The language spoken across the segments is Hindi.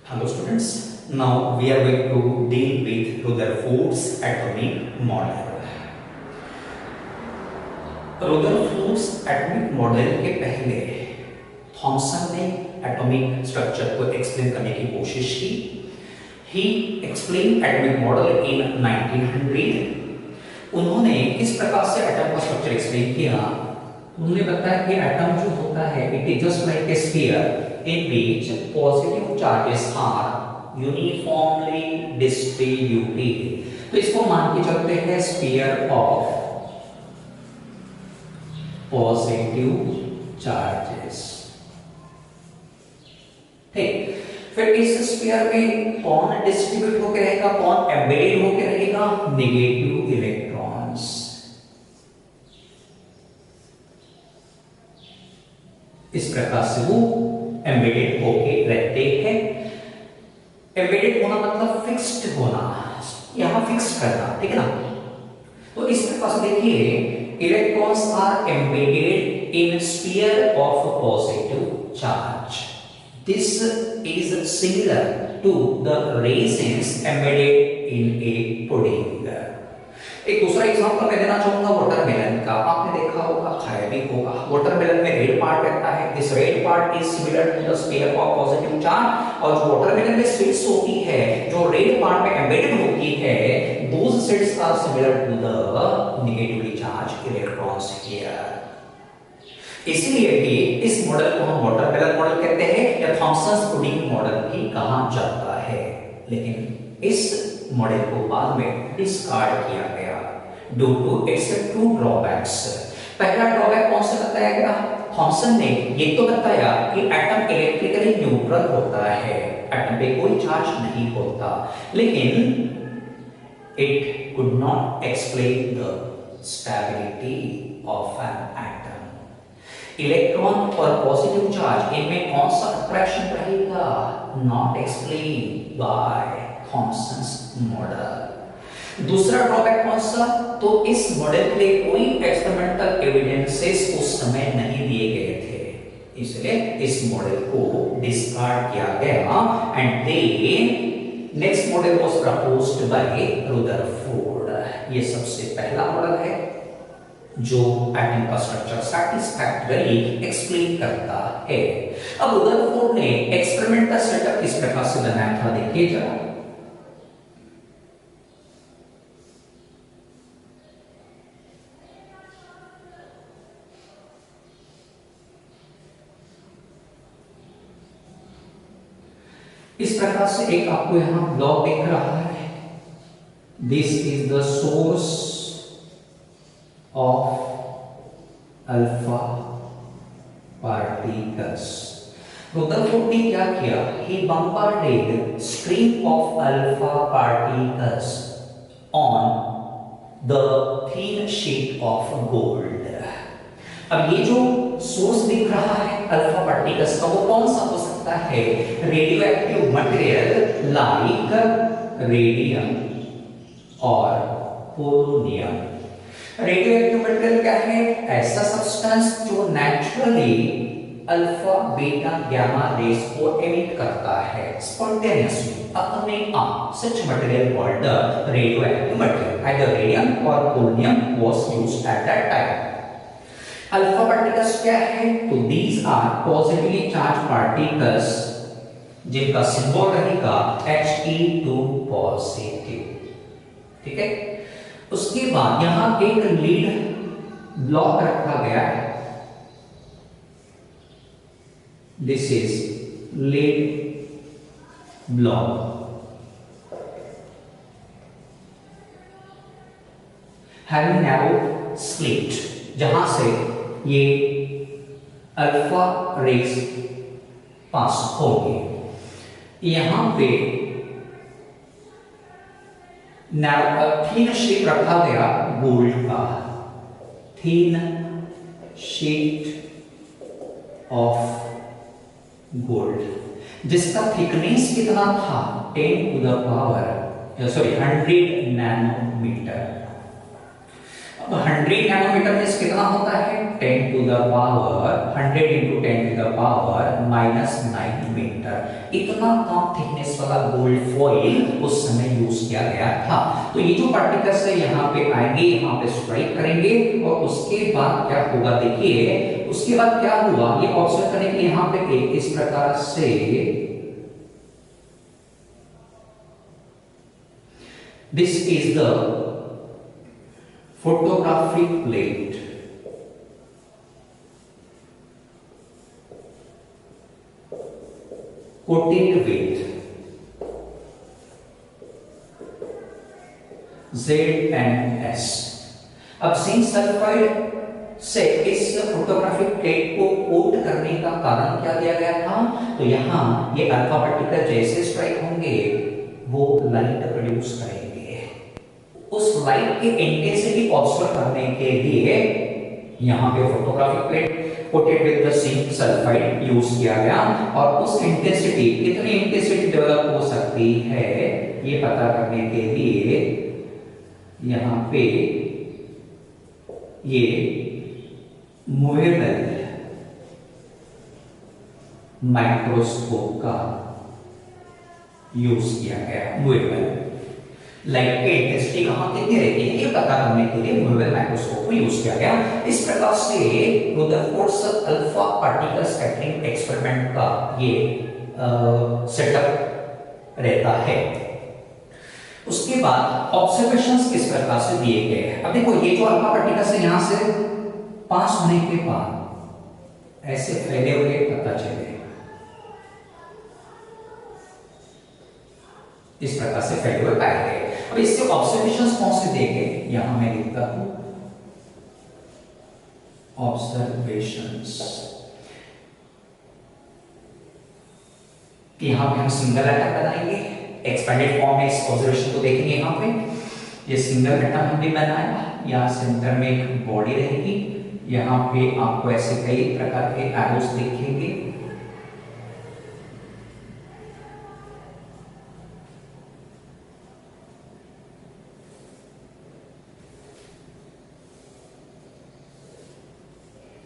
Hello students, now we are going to deal with Rutherford's atomic model. Rutherford's atomic model के पहले थॉमसन ने एटॉमिक स्ट्रक्चर को एक्सप्लेन करने की कोशिश की. He explained atomic model in 1900. उन्होंने किस प्रकार से एटम का स्ट्रक्चर एक्सप्लेन किया. उन्होंने बताया कि एटम जो होता है it is just like a sphere in which positive charges are uniformly distributed. तो इसको मान के चलते हैं स्फीयर ऑफ पॉजिटिव चार्जेस. ठीक, फिर इस स्फीयर में कौन डिस्ट्रीब्यूट होकर रहेगा, कौन एम्बेडेड होकर रहेगा, नेगेटिव इलेक्ट्रॉन्स. इस प्रकार से वो एम्बेडेड होके रहते हैं. एम्बेडेड होना मतलब फिक्स्ड होना, यहां फिक्स करना, ठीक है ना. तो इस प्रकार से देखिए electrons are embedded in sphere of positive charge. This is similar to the raisins embedded in a pudding. एक दूसरा एग्जांपल मैं देना चाहूंगा वाटरमेलन का. आपने देखा होगा, खाया भी होगा. वाटरमेलन में रेड पार्ट रहता है. This red part is similar to the sphere of positive charge. और जो वाटरमेलन में सीड्स होती है, जो रेड पार्ट में एम्बेडेड होती है, those seeds are similar to the negatively charged electrons here. इसलिए भी इस मॉडल को हम वाटरमेलन मॉडल कहते हैं या थॉमसन्स पुडिंग मॉडल भी कहा जाता है. लेकिन इस मॉडल को बाद में डिस्कार्ड किया गया due to its two drawbacks. पहला ड्रॉबैक कौन सा बताया गया? थॉमसन ने ये तो बताया कि एटम इलेक्ट्रिकली न्यूट्रल होता है, एटम पे कोई चार्ज नहीं होता, लेकिन it could not explain the stability of an atom. Electron और पॉजिटिव चार्ज इनमें कौन सा अट्रैक्शन रहेगा? Not explain by Thomson's model. दूसरा ड्रॉबैक कौन सा? तो इस मॉडल के लिए कोई एक्सपेरिमेंटल एविडेंसेस उस समय नहीं दिए गए थे, इसलिए इस मॉडल को डिस्कार्ड किया गया. And then next model was proposed by Rutherford. ये सबसे पहला मॉडल है जो एटम का स्ट्रक्चर सैटिस्फैक्टरली एक्सप्लेन करता है. अब रुदरफोर्ड ने एक्सपेरिमेंटल सेटअप किस प्रकार से बनाया था देखिए जरा. इस प्रकार से एक आपको यहां ब्लॉक दिख रहा है. This is the source of alpha particles. Rutherford ने क्या किया? He bombarded stream of alpha particles on the thin sheet of gold. अब ये जो सोर्स दिख रहा है अल्फा पार्टिकल्स का, वो कौन सा हो सकता है? Radioactive material like radium और पोलोनियम. रेडियो एक्टिव मटेरियल क्या है? ऐसा सब्सटेंस जो naturally alpha beta gamma rays को एमिट करता है स्पॉन्टेनियसली अपने आप. Such material called radioactive material. Either radium और polonium was used at that time. Alpha particles क्या है? तो these are positively charge particles जिनका सिंबल रहेगा He2 पॉजिटिव. ठीक है. उसके बाद यहां एक लीड ब्लॉक रखा गया है. This is lead block having narrow slit, जहां से ये अल्फा रेज पास होंगे. यहां पे थीन शीट रखा गया गोल्ड का. थीन शीट ऑफ गोल्ड जिसका थिकनेस कितना था? 100 नैनोमीटर. तो 100 नैनोमीटर में कितना होता है 10 to the power 100 into 10 to the power -9 metre. इतना कम थिकनेस वाला गोल्ड फॉइल उस समय यूज किया गया था। तो ये जो पार्टिकल्स है यहाँ पे आएंगे, यहाँ पे स्ट्राइक करेंगे और उसके बाद क्या होगा देखिए, उसके बाद क्या हुआ ये ऑब्जर्व करने के लिए यहाँ पे इस प्रकार से this is the photographic plate coated with ZnS। अब जिंक सल्फाइड से इस फोटोग्राफिक प्लेट को कोट करने का कारण क्या दिया गया था, तो यहाँ ये अल्फा पार्टिकल जैसे स्ट्राइक होंगे वो लाइट प्रोड्यूस करेंगे। उस लाइट की इंटेंसिटी ऑब्जर्व करने के लिए यहाँ पे photographic plate coated with the zinc sulphide use किया गया और उस इंटेंसिटी कितनी इंटेंसिटी डेवलप हो सकती है ये पता करने के लिए यहाँ पे ये मूवेबल माइक्रोस्कोप का यूज किया गया। मूवेबल लाइट की इंटेंसिटी कहां कितनी रहती है ये पता करने के लिए मूवेबल माइक्रोस्कोप को यूज किया गया। इस प्रकार से रुदरफोर्ड्स अल्फा पार्टिकल स्कैटरिंग एक्सपेरिमेंट का ये सेटअप रहता है। उसके बाद ऑब्जर्वेशंस किस प्रकार से दिए गए हैं। अब देखो ये जो अल्फा पार्टिकल्स है यहां से पास होने के बाद ऐसे फैले हुए पता चले, इस प्रकार से फैले हुए पाए गए। अब इससे ऑब्जर्वेशंस कौन से दिए गए, यहां मैं लिखता हूं ऑब्जर्वेशंस। यहां पे हम सिंगल एटम बनाएंगे, एक्सपेंडेड फॉर्म में इस ऑब्जर्वेशन को देखेंगे। यहां पे ये सिंगल एटम हमने बनाया, यहां सेंटर में एक बॉडी रहेगी, यहां पे आपको ऐसे कई प्रकार के एरोस दिखेंगे।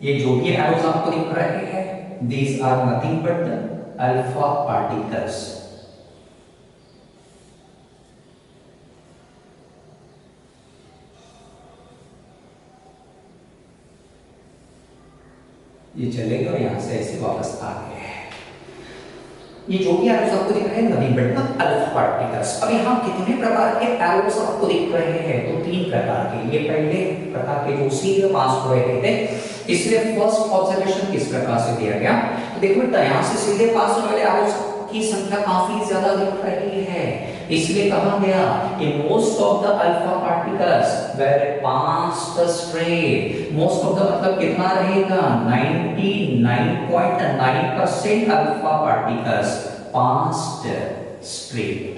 ये जो भी एरोस आपको दिख रहे हैं these are nothing but the alpha particles. ये चले गए और यहां से ऐसे वापस आ गए। ये जो भी एरोस आपको दिख रहे हैं nothing but the alpha particles. अब यहां कितने प्रकार के एरोस आपको दिख रहे हैं, तो 3 प्रकार के। ये पहले प्रकार के जो सीधे पास हो रहे थे, इसलिए फर्स्ट ऑब्जर्वेशन किस प्रकार से दिया गया, तो देखो बेटा यहां से सीधे पास होने वाले एरोस की संख्या काफी ज्यादा दिख रही है, इसलिए कहा गया कि most of the alpha particles were passed straight. Most of the मतलब कितना रहेगा 99.9% alpha particles passed straight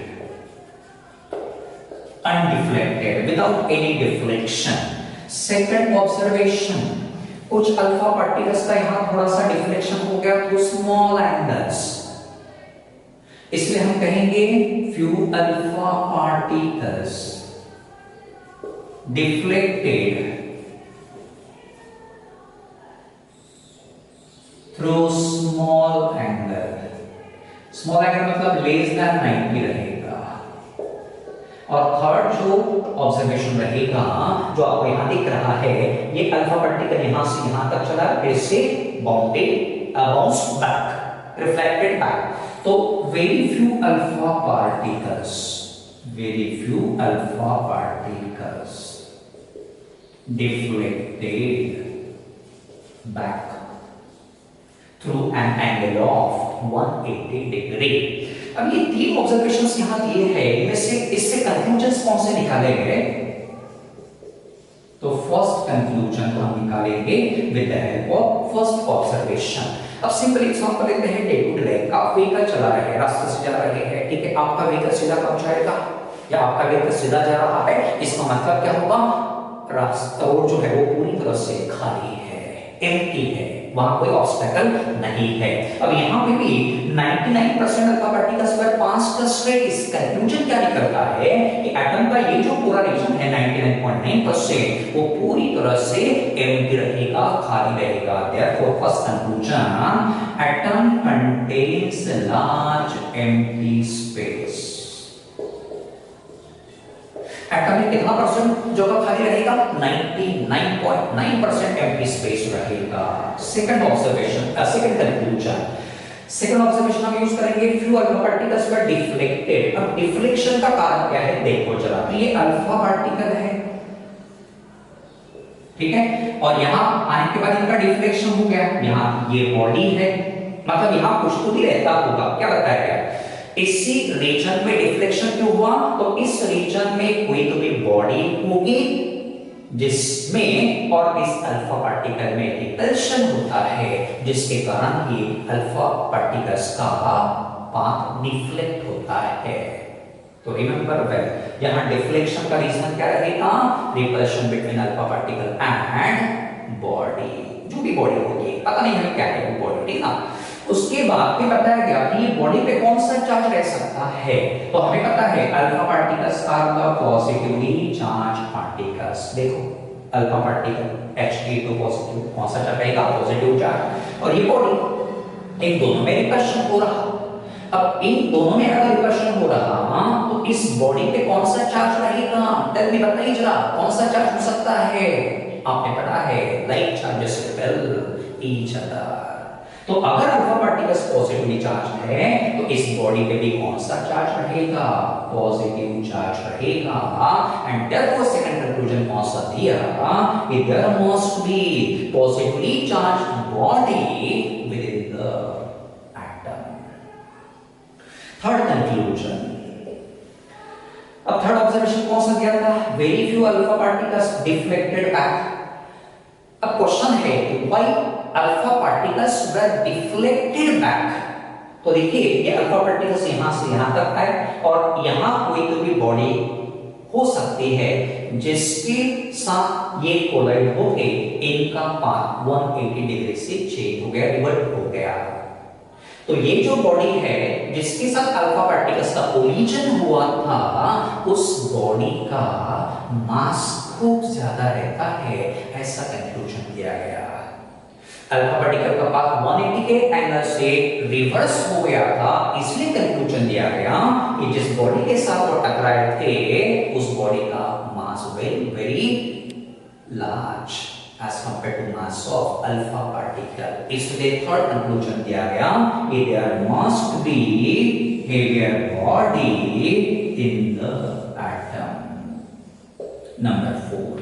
undeflected without any deflection. Second observation, कुछ अल्फा पार्टिकल्स का यहां थोड़ा सा डिफ्लेक्शन हो गया तो स्मॉल एंगल्स, इसलिए हम कहेंगे few alpha particles deflected through small angle. Small angle मतलब लेस देन 90 रहेगा। और थर्ड जो ऑब्जर्वेशन रहेगा जो आपको यहां दिख रहा है, ये अल्फा पार्टिकल यहां से यहां तक चला, फिर से बाउंस बैक, रिफ्लेक्टेड बैक। तो very few alpha particles deflected back through an angle of 180 degree. अब ये 3 ऑब्जर्वेशंस यहां दिए हैं, इनमें से इससे कंक्लूजन्स कौन से निकालेंगे, तो फर्स्ट कंक्लूजन को हम निकालेंगे with the help of first observation. अब सिंपल एग्जांपल लेते हैं, डे टू डे आप व्हीकल चला रहे हैं, रास्ते से जा रहे हैं, ठीक है, आपका व्हीकल सीधा कब जाएगा या आपका व्हीकल सीधा जा रहा है, इसका मतलब क्या होगा, रास्ता रोड जो है वो पूरी तरह से खाली है, एम्प्टी है, वहां कोई ऑब्स्टेकल नहीं है। अब यहां पे भी 99% अल्फा पार्टिकल्स वर पास्ट से इस कंक्लूजन क्या निकलता है कि एटम का ये जो पूरा रीजन है 99.9% वो पूरी तरह से एम्प्टी रहेगा, खाली रहेगा। Therefore first conclusion, atom contains large empty space. Atom में कितना परसेंट जगह खाली रहेगा? 99.9% एम्प्टी स्पेस रहेगा। Second observation, second conclusion, second observation हम यूज करेंगे, few alpha particles were deflected. अब डिफ्लेक्शन का कारण क्या है देखो जरा। तो ये अल्फा पार्टिकल है, ठीक है, और यहां आने के बाद इनका डिफ्लेक्शन हो गया। यहां ये बॉडी है, मतलब यहां कुछ तो भी रहता होगा, क्या बताया गया? इसी रीजन में डिफ्लेक्शन क्यों हुआ? तो इस रीजन में कोई तो भी बॉडी होगी जिसमें और इस अल्फा पार्टिकल में रिपल्शन होता है, जिसके कारण ये अल्फा पार्टिकल्स का पाथ डिफ्लेक्ट होता है। तो रिमेंबर वेल, यहां डिफ्लेक्शन का रीजन क्या रहेगा? Repulsion between alpha particle and body, जो भी बॉडी होगी, पता नहीं हमें क्या है वो बॉडी, ठीक ना। उसके बाद भी बताया गया कि ये बॉडी पे कौन सा चार्ज रह सकता है। तो हमें पता है alpha particles are the positively charge particles. देखो अल्फा पार्टिकल H2 पॉजिटिव, कौन सा चार्ज रहेगा? Positive charge. और ये बॉडी, इन दोनों में रिपल्शन हो रहा। अब इन दोनों में अगर रिपल्शन हो रहा तो इस बॉडी पे कौन सा चार्ज रहेगा? टेल मी, बताइए जरा, कौन सा चार्ज हो सकता है? आपने पढ़ा है like charges repel each other. तो अगर अल्फा पार्टिकल्स पॉजिटिवली चार्ज है तो इस बॉडी पे भी कौन सा चार्ज रहेगा? पॉजिटिव चार्ज रहेगा। एंड देयरफॉर सेकंड कंक्लूजन कौन सा दिया कि there must be positively charged body within the atom. Third conclusion, अब थर्ड ऑब्जर्वेशन कौन सा दिया था? Very few alpha particles deflected back. अब क्वेश्चन है कि why alpha particles were deflected back. तो देखिए ये अल्फा पार्टिकल्स यहां से यहां तक है और यहां कोई तो भी बॉडी हो सकती है जिसके साथ ये कोलाइड होके इनका पाथ 180 डिग्री से चेंज हो गया, रिवर्ट हो गया। तो ये जो बॉडी है जिसके साथ अल्फा पार्टिकल्स का कोलिजन हुआ था, उस बॉडी का मास खूब ज्यादा रहता है, ऐसा कंक्लूजन दिया गया। अल्फा पार्टिकल का पाथ 180 के एंगल से रिवर्स हो गया था, इसलिए कंक्लूजन दिया गया कि जिस बॉडी के साथ वो टकराए थे उस बॉडी का mass very large as compared to mass of alpha particle. इसलिए थर्ड कंक्लूजन दिया गया कि there must be heavier body in the atom. Number 4.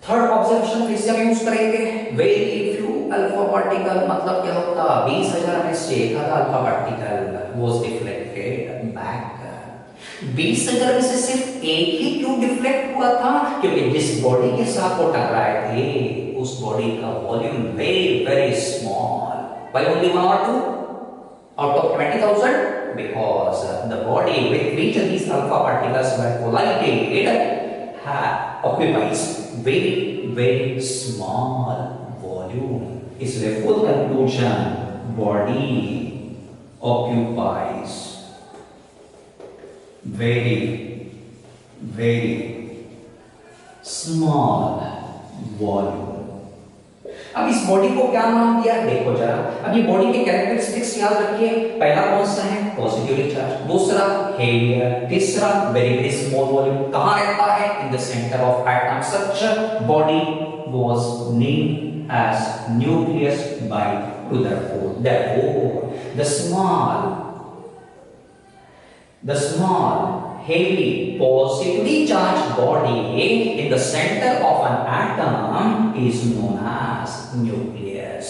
Third observation फिर से हम यूज करेंगे, वेरी फ्यू अल्फा पार्टिकल, मतलब क्या होता? 20,000 में से एक आधा alpha particle was deflected back. 20,000 में से सिर्फ एक ही क्यों डिफ्लेक्ट हुआ था? क्योंकि जिस बॉडी के साथ वो टकराए थे उस बॉडी का volume very very small, by only 1 or 2 out of 20,000, because the body with which these alpha particles were collided occupies very very small volume. इसलिए full conclusion, body occupies very very small volume. अब इस बॉडी को क्या नाम दिया देखो जरा। अब ये बॉडी के कैरेक्टरिस्टिक्स याद रखिए। पहला कौन सा है? Positively charge. दूसरा हेवियर। तीसरा वेरी वेरी स्मॉल वॉल्यूम। कहां रहता है? In the centre of atom. Such body was named as nucleus by Rutherford. Therefore the small heavy positively charged body in the center of an atom is known as nucleus.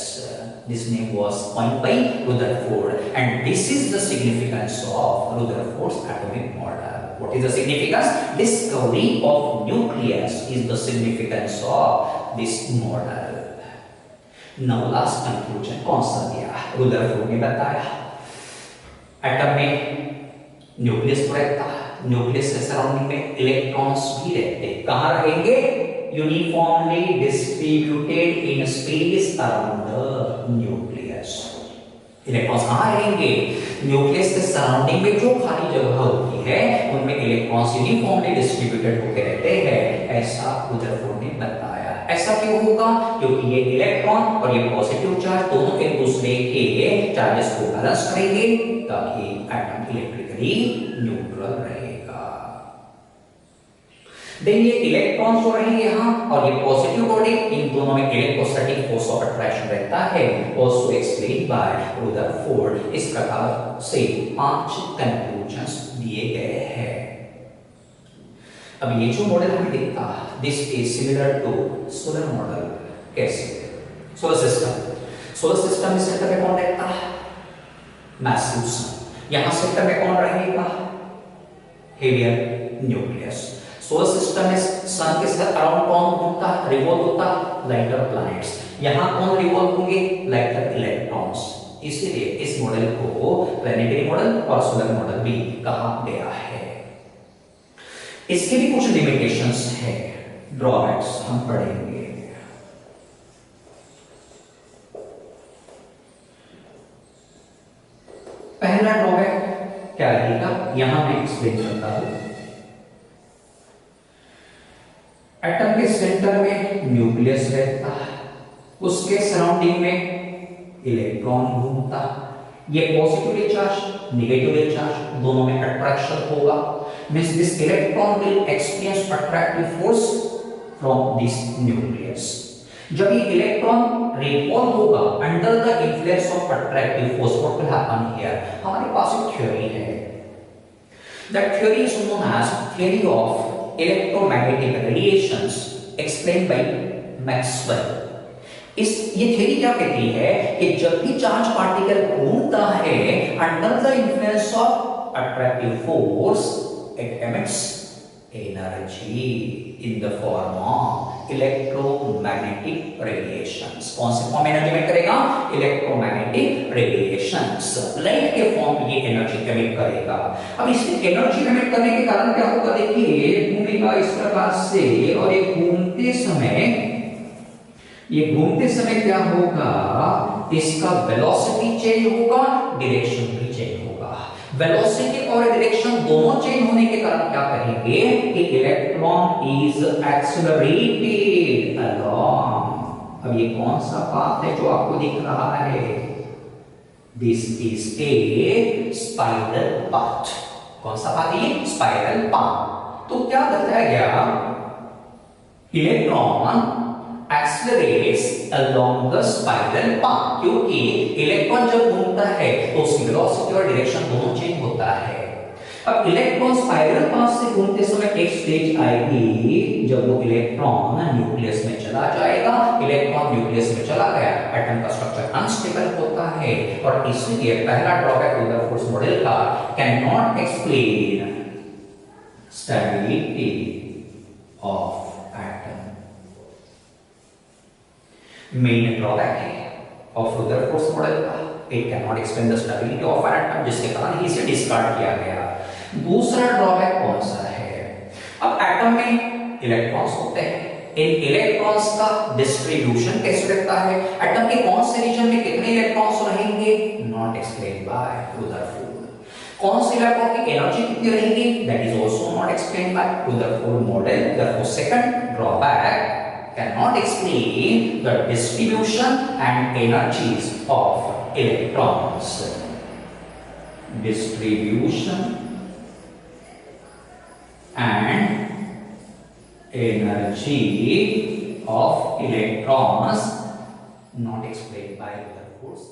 This name was coined by Rutherford, and this is the significance of Rutherford's atomic model. What is the significance? Discovery of nucleus is the significance of this model. Now last conclusion कौन सा दिया? Rutherford ने बताया एटम में न्यूक्लियस तो रहता है, न्यूक्लियस के सराउंडिंग में इलेक्ट्रॉन्स भी रहते हैं। कहां रहेंगे? Uniformly distributed in space around the nucleus. Electrons कहां रहेंगे? न्यूक्लियस के सराउंडिंग में जो खाली जगह होती है उनमें इलेक्ट्रॉन्स यूनिफॉर्मली डिस्ट्रीब्यूटेड होकर रहते हैं, ऐसा रुदरफोर्ड ने बताया। ऐसा क्यों होगा? क्योंकि ये इलेक्ट्रॉन और ये पॉजिटिव चार्ज दोनों एक दूसरे के चार्जेस को बैलेंस करेंगे ताकि एटम इलेक्ट्रिकली न्यूट्रल रहेगा। देन ये इलेक्ट्रॉन जो रहेंगे यहाँ और ये पॉजिटिव बॉडी, इन दोनों में इलेक्ट्रोस्टैटिक फोर्स ऑफ अट्रैक्शन रहता है, आल्सो एक्सप्लेन बाय रुदरफोर्ड। इस प्रकार से 5 कंक्लूजन्स दिए गए हैं। अब ये जो मॉडल हमें दिखता है, this is similar to solar model. कैसे? सोलर सिस्टम में सेंटर में कौन रहता है? Massive sun. यहां सेंटर में कौन रहेगा? Heavier nucleus. सोलर सिस्टम में सन के साथ अराउंड कौन घूमता है, रिवॉल्व होता है? Lighter planets. यहां कौन रिवॉल्व होंगे? Lighter electrons. इसीलिए इस मॉडल को प्लैनेटरी मॉडल और सोलर मॉडल भी कहा गया है। इसके भी कुछ लिमिटेशंस है, ड्रॉबैक्स हम पढ़ेंगे। पहला ड्रॉबैक क्या रहेगा, यहां मैं एक्सप्लेन करता हूं। एटम के सेंटर में न्यूक्लियस रहता है, उसके सराउंडिंग में इलेक्ट्रॉन घूमता। ये पॉजिटिवली चार्ज नेगेटिवली चार्ज दोनों में अट्रैक्शन होगा। Means this electron will experience attractive force from this nucleus. जब ये इलेक्ट्रॉन रिवॉल्व होगा under the influence of attractive force, what will happen here? हमारे पास एक थ्योरी है, that theory is known as theory of electromagnetic radiations explained by Maxwell. ये थ्योरी क्या कहती है कि जब भी चार्ज पार्टिकल घूमता है under the influence of attractive force, it emits energy in the form of electromagnetic radiations। कौन से फॉर्म में एनर्जी एमिट करेगा? Electromagnetic radiations. लाइट के फॉर्म में ये एनर्जी एमिट करेगा। अब इसमें एनर्जी एमिट करने के कारण क्या होगा? देखिए, घूमेगा इस प्रकार से और ये घूमते समय क्या होगा? इसका वेलोसिटी चेंज होगा, डायरेक्शन भी चेंज होगा। वेलोसिटी और डायरेक्शन दोनों चेंज होने के कारण क्या कहेंगे कि इलेक्ट्रॉन इज एक्सेलरेटेड अलोंग। अब ये कौन सा पाथ है जो आपको दिख रहा है? This is a spiral path. कौन सा पाथ है ये? Spiral path. तो क्या बताया गया? Electron accelerates along the spiral path, क्योंकि इलेक्ट्रॉन जब घूमता है तो उसकी वेलोसिटी और डायरेक्शन दोनों चेंज होता है। अब इलेक्ट्रॉन स्पाइरल पाथ से घूमते समय एक स्टेज आएगी जब वो इलेक्ट्रॉन न्यूक्लियस में चला जाएगा। इलेक्ट्रॉन न्यूक्लियस में चला गया, एटम का स्ट्रक्चर अनस्टेबल होता है और इसलिए पहला ड्रॉबैक रुदरफोर्ड मॉडल का can not explain stability of main drawback है ऑफ रुदरफोर्ड मॉडल का, it can not explain the stability of an atom, जिसके कारण ही इसे डिस्कार्ड किया गया। दूसरा ड्रॉबैक कौन सा है? अब एटम में इलेक्ट्रॉन्स होते हैं, इन इलेक्ट्रॉन्स का डिस्ट्रीब्यूशन कैसे रहता है? एटम के कौन से रीजन में कितने इलेक्ट्रॉन्स रहेंगे? Not explain by Rutherford. कौन से इलेक्ट्रॉन की एनर्जी कितनी रहेगी? That is also not explain by Rutherford model. therefore second drawback cannot explain the distribution and energies of electrons. Distribution and energy of electrons not explained by Ruderford's